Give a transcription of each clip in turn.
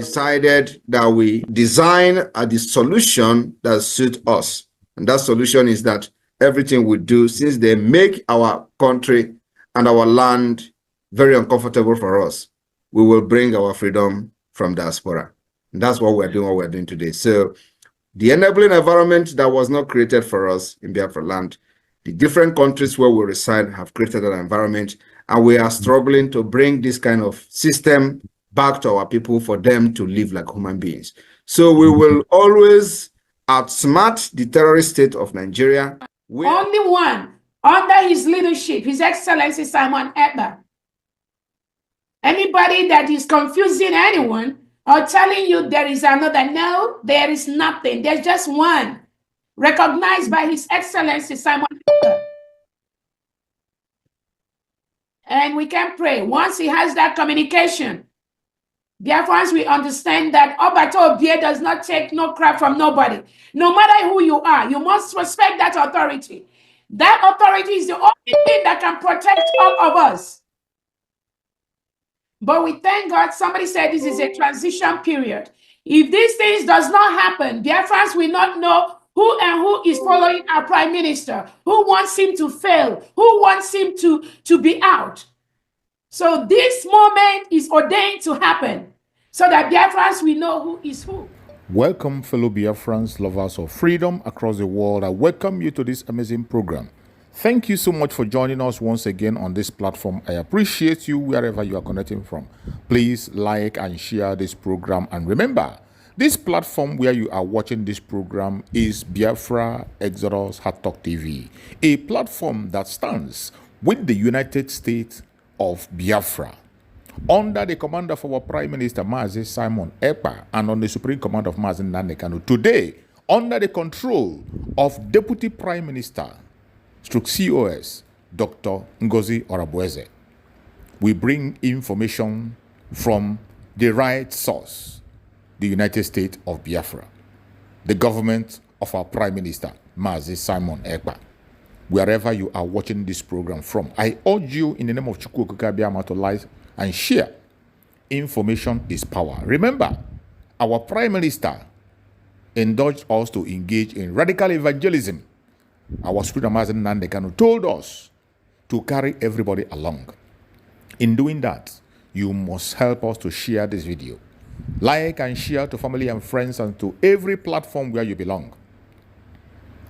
decided that we design the solution that suits us. And that solution is that everything we do, since they make our country and our land very uncomfortable for us, we will bring our freedom from diaspora. And that's what we're doing today. So the enabling environment that was not created for us in Biafra land, the different countries where we reside have created an environment, and we are struggling to bring this kind of system back to our people for them to live like human beings. So we will always outsmart the terrorist state of Nigeria. Only one, under his leadership, His Excellency Simon Ekpa. Anybody that is confusing anyone or telling you there is another, no, there is nothing. There's just one, recognized by His Excellency Simon Ekpa. And we can pray. Once he has that communication, Biafrans, we understand that Obato Obie does not take no crap from nobody. No matter who you are, you must respect that authority. That authority is the only thing that can protect all of us. But we thank God, somebody said this is a transition period. If these things does not happen, Biafrans will not know who is following our prime minister, who wants him to fail, who wants him to be out. So this moment is ordained to happen so that Biafrans will know who is who. Welcome, fellow Biafrans, lovers of freedom across the world. I welcome you to this amazing program. Thank you so much for joining us once again on this platform. I appreciate you wherever you are connecting from. Please like and share this program. And remember, this platform where you are watching this program is Biafra Exodus Hard Talk TV, a platform that stands with the United States of Biafra, under the command of our Prime Minister Mazi Simon Ekpa, and on the Supreme Command of Mazi Nnamdi Kanu. Today, under the control of Deputy Prime Minister COS Dr. Ngozi Orabueze, we bring information from the right source, the United States of Biafra, the government of our Prime Minister Mazi Simon Ekpa. Wherever you are watching this program from, I urge you in the name of Chukwu Okike Abiama to like and share. Information is power. Remember, our Prime Minister encouraged us to engage in radical evangelism. Our Supreme Mazi Nnamdi Kanu told us to carry everybody along. In doing that, you must help us to share this video. Like and share to family and friends and to every platform where you belong.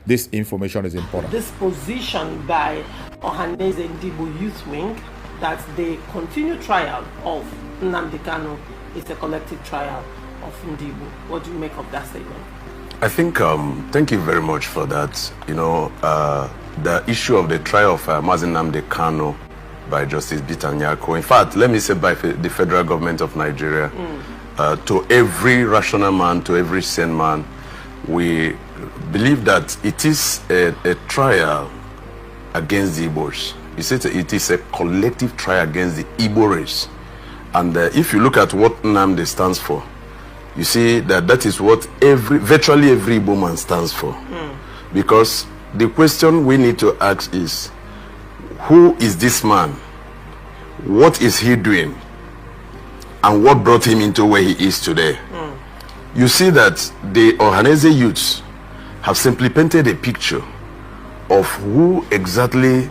This information is important. This position by Ohaneze Ndibu Youth Wing that the continued trial of Nnamdi Kanu is a collective trial of Ndibu. What do you make of that statement? I think, thank you very much for that. You know, the issue of the trial of Mazi Nnamdi Kanu by Justice Bita Nyako, in fact, let me say by the federal government of Nigeria, to every rational man, to every sane man, we believe that it is a trial against the Igbos. You said it is a collective trial against the Igbo race. And if you look at what Nnamdi stands for, you see that that is what virtually every Igbo man stands for. Because the question we need to ask is, who is this man? What is he doing? And what brought him into where he is today? You see that the Ohaneze youths have simply painted a picture of who exactly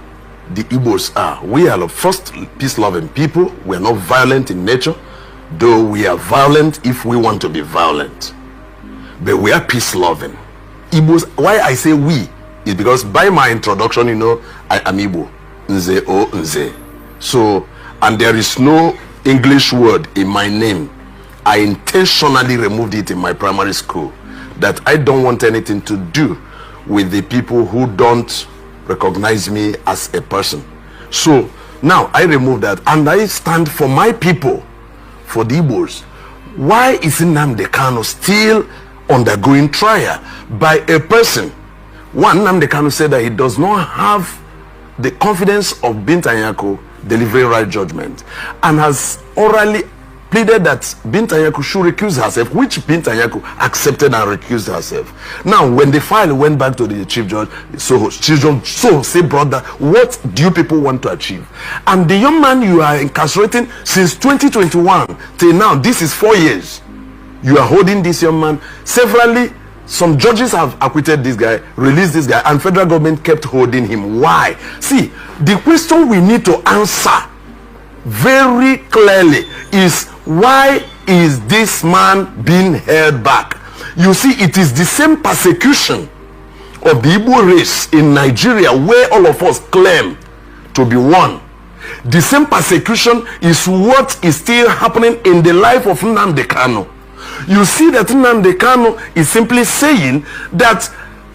the Igbos are. We are first peace-loving people. We are not violent in nature, though we are violent if we want to be violent. But we are peace-loving. Igbos, why I say we, is because by my introduction, you know, I am Igbo. Nze o Nze. So, and there is no English word in my name. I intentionally removed it in my primary school, that I don't want anything to do with the people who don't recognize me as a person. So now I remove that and I stand for my people, for the Igbos. Why is Nnamdi Kanu still undergoing trial by a person? One, Nnamdi Kanu said that he does not have the confidence of Binta Nyako delivering right judgment, and has orally pleaded that Binta Nyako should recuse herself, which Binta Nyako accepted and recused herself. Now, when the file went back to the chief judge, so say, brother, what do you people want to achieve? And the young man you are incarcerating since 2021 till now, this is 4 years. You are holding this young man. Severally, some judges have acquitted this guy, released this guy, and federal government kept holding him. Why? See, the question we need to answer very clearly is, why is this man being held back? You see, it is the same persecution of the Igbo race in Nigeria, where all of us claim to be one. The same persecution is what is still happening in the life of Nnamdi Kanu. You see that Nnamdi Kanu is simply saying that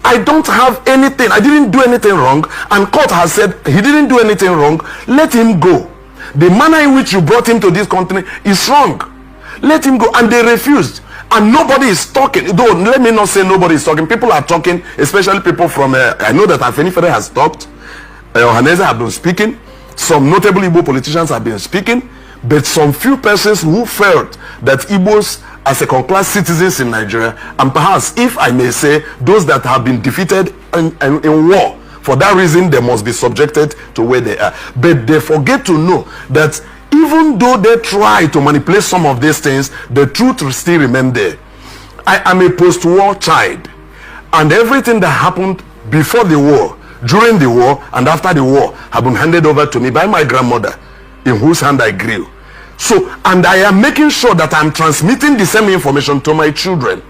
I don't have anything, I didn't do anything wrong, and court has said he didn't do anything wrong, let him go. The manner in which you brought him to this country is wrong. Let him go. And they refused. And nobody is talking. Though, let me not say nobody is talking. People are talking, especially people from, I know that Afenifere has talked. Ohaneze have been speaking. Some notable Igbo politicians have been speaking. But some few persons who felt that Igbos as second-class citizens in Nigeria, and perhaps, if I may say, those that have been defeated in war, for that reason, they must be subjected to where they are. But they forget to know that even though they try to manipulate some of these things, the truth will still remain there. I am a post-war child, and everything that happened before the war, during the war, and after the war have been handed over to me by my grandmother, in whose hand I grew. So, and I am making sure that I'm transmitting the same information to my children.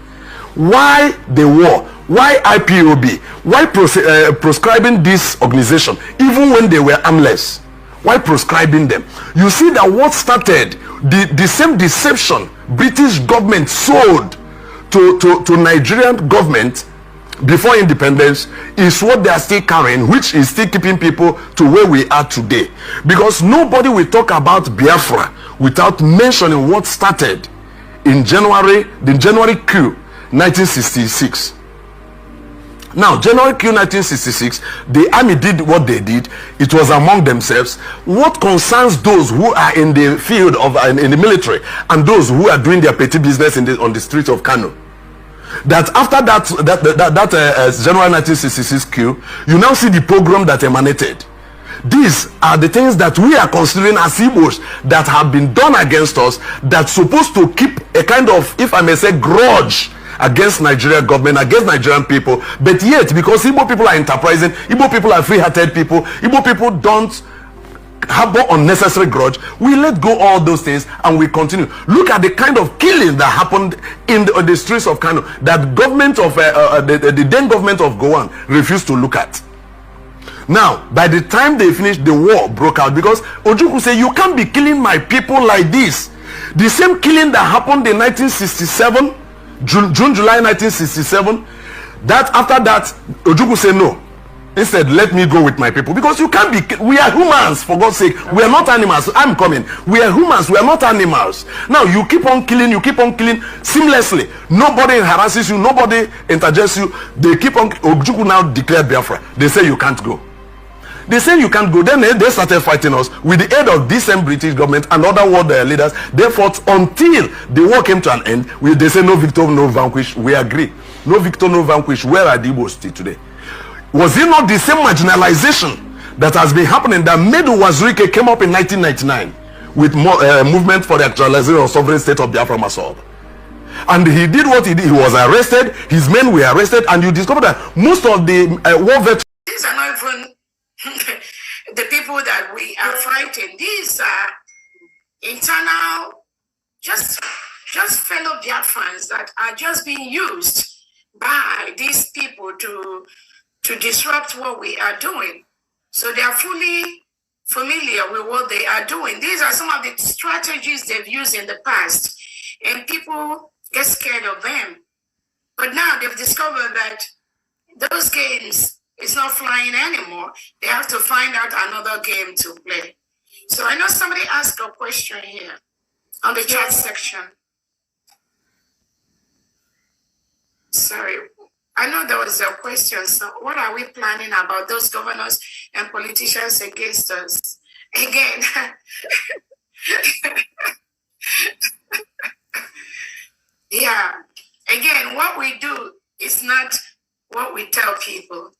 Why the war? Why IPOB? Why proscribing this organization even when they were armless? Why proscribing them? You see that what started the same deception British government sold to Nigerian government before independence is what they are still carrying, which is still keeping people to where we are today. Because nobody will talk about Biafra without mentioning what started in the January coup 1966. Now, January Q 1966, the army did what they did. It was among themselves. What concerns those who are in the field of in the military and those who are doing their petty business on the streets of Kano? That after that January 1966 coup, you now see the pogrom that emanated. These are the things that we are considering as Igbos that have been done against us, that's supposed to keep a kind of, if I may say, grudge against Nigerian government, against Nigerian people. But yet, because Igbo people are enterprising, Igbo people are free-hearted people, Igbo people don't harbor unnecessary grudge, we let go all those things and we continue. Look at the kind of killing that happened in the streets of Kano that government of the then government of Gowan refused to look at. Now, by the time they finished, the war broke out because Ojukwu said, you can't be killing my people like this. The same killing that happened in 1967, July 1967, that after that, Ojukwu said, no. Instead, let me go with my people. Because you can't be, we are humans, for God's sake. We are not animals. I'm coming. We are humans. We are not animals. Now, you keep on killing seamlessly. Nobody harasses you. Nobody interjects you. They keep on, Ojukwu now declared Biafra. They say you can't go. They say you can't go. Then they started fighting us with the aid of this same British government and other world leaders. They fought until the war came to an end. They say no victor, no vanquish. We agree. No victor, no vanquish. Where are the Igbos still today? Was it not the same marginalization that has been happening that made Wazirike came up in 1999 with movement for the actualization of sovereign state of Biafra Masol? And he did what he did. He was arrested. His men were arrested. And you discover that most of the war veterans... These are not even the people that we are fighting. These are internal, just fellow Biafrans that are just being used by these people to disrupt what we are doing. So they are fully familiar with what they are doing. These are some of the strategies they've used in the past, and people get scared of them. But now they've discovered that those games is not flying anymore. They have to find out another game to play. So I know somebody asked a question here on the chat section. Sorry. I know there was a question. So what are we planning about those governors and politicians against us? Again, yeah. Again, what we do is not what we tell people.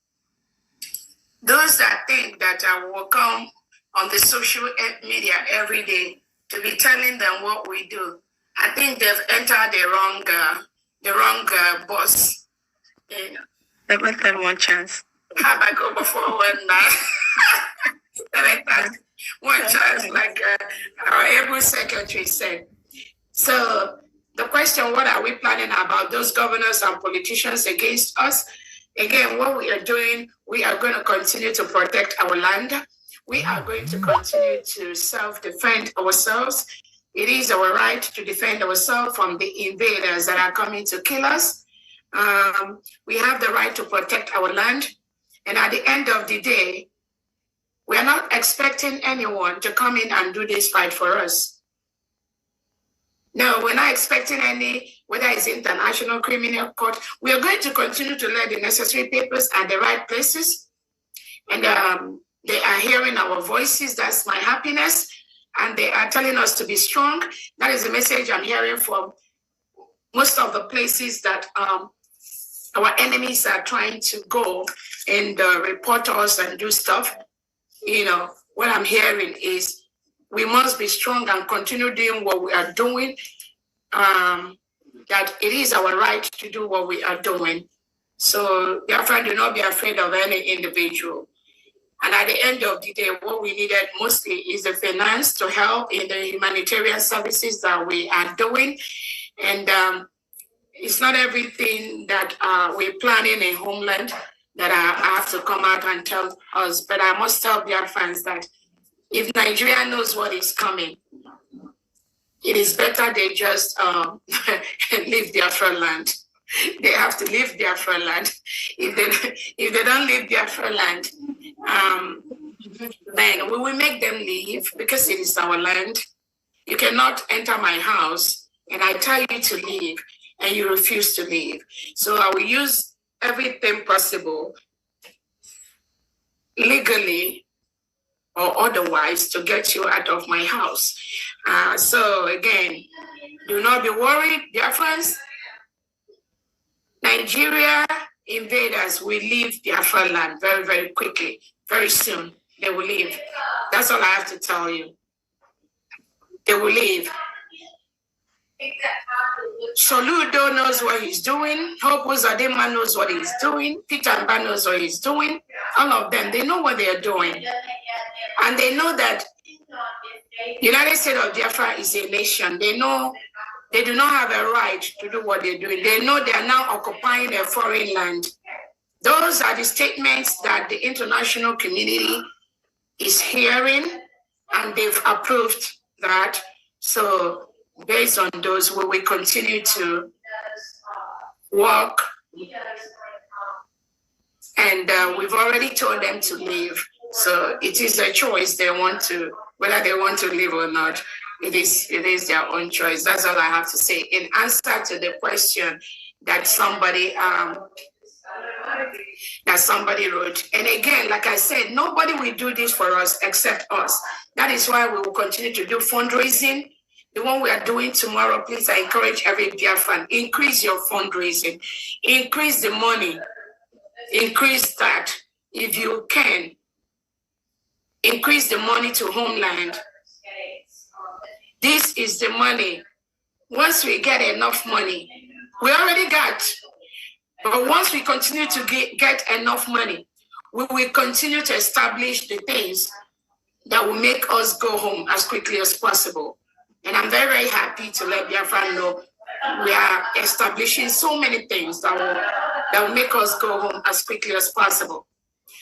Those that think that I will come on the social media every day to be telling them what we do, I think they've entered the wrong bus. Yeah. Let them one chance. Have I go before when one chance, like our able secretary said. So the question, what are we planning about those governors and politicians against us? Again, what we are doing, we are going to continue to protect our land. We are going to continue to self-defend ourselves. It is our right to defend ourselves from the invaders that are coming to kill us. We have the right to protect our land. And at the end of the day, we are not expecting anyone to come in and do this fight for us. No, we're not expecting any, whether it's international criminal court. We are going to continue to lay the necessary papers at the right places. And they are hearing our voices. That's my happiness. And they are telling us to be strong. That is the message I'm hearing from most of the places that our enemies are trying to go and report us and do stuff. You know, what I'm hearing is we must be strong and continue doing what we are doing. That it is our right to do what we are doing. So, Biafran, do not be afraid of any individual. And at the end of the day, what we needed mostly is the finance to help in the humanitarian services that we are doing. And it's not everything that we're planning in homeland that I have to come out and tell us. But I must tell Biafrans that if Nigeria knows what is coming, it is better they just leave Biafra land. They have to leave Biafra land. If they don't leave Biafra land, then we will make them leave because it is our land. You cannot enter my house and I tell you to leave and you refuse to leave. So I will use everything possible, legally or otherwise, to get you out of my house. So again, do not be worried, dear friends. Nigeria invaders will leave Biafra land very, very quickly, very soon. They will leave. That's all I have to tell you. They will leave. Soludo knows what he's doing. Hope Uzodimma knows what he's doing. Peter Mba knows what he's doing. All of them, they know what they are doing. And they know that United States of Biafra is a nation. They know they do not have a right to do what they're doing. They know they are now occupying a foreign land. Those are the statements that the international community is hearing, and they've approved that. So based on those, we will continue to work. And we've already told them to leave. So it is a choice they want to, whether they want to leave or not. It is their own choice. That's all I have to say. In answer to the question that somebody wrote. And again, like I said, nobody will do this for us except us. That is why we will continue to do fundraising. The one we are doing tomorrow, please, I encourage every Biafran, increase your fundraising, increase the money, increase that if you can. Increase the money to homeland. This is the money. Once we get enough money, we already got, but once we continue to get enough money, we will continue to establish the things that will make us go home as quickly as possible. And I'm very, very happy to let Biafra know we are establishing so many things that will make us go home as quickly as possible.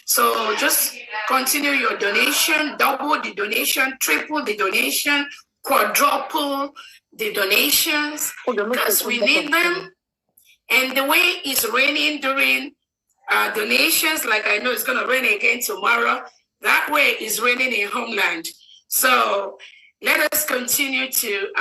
So just continue your donation, double the donation, triple the donation, quadruple the donations, because we need them. And the way it's raining during donations, like I know it's going to rain again tomorrow, that way it's raining in homeland. So let us continue to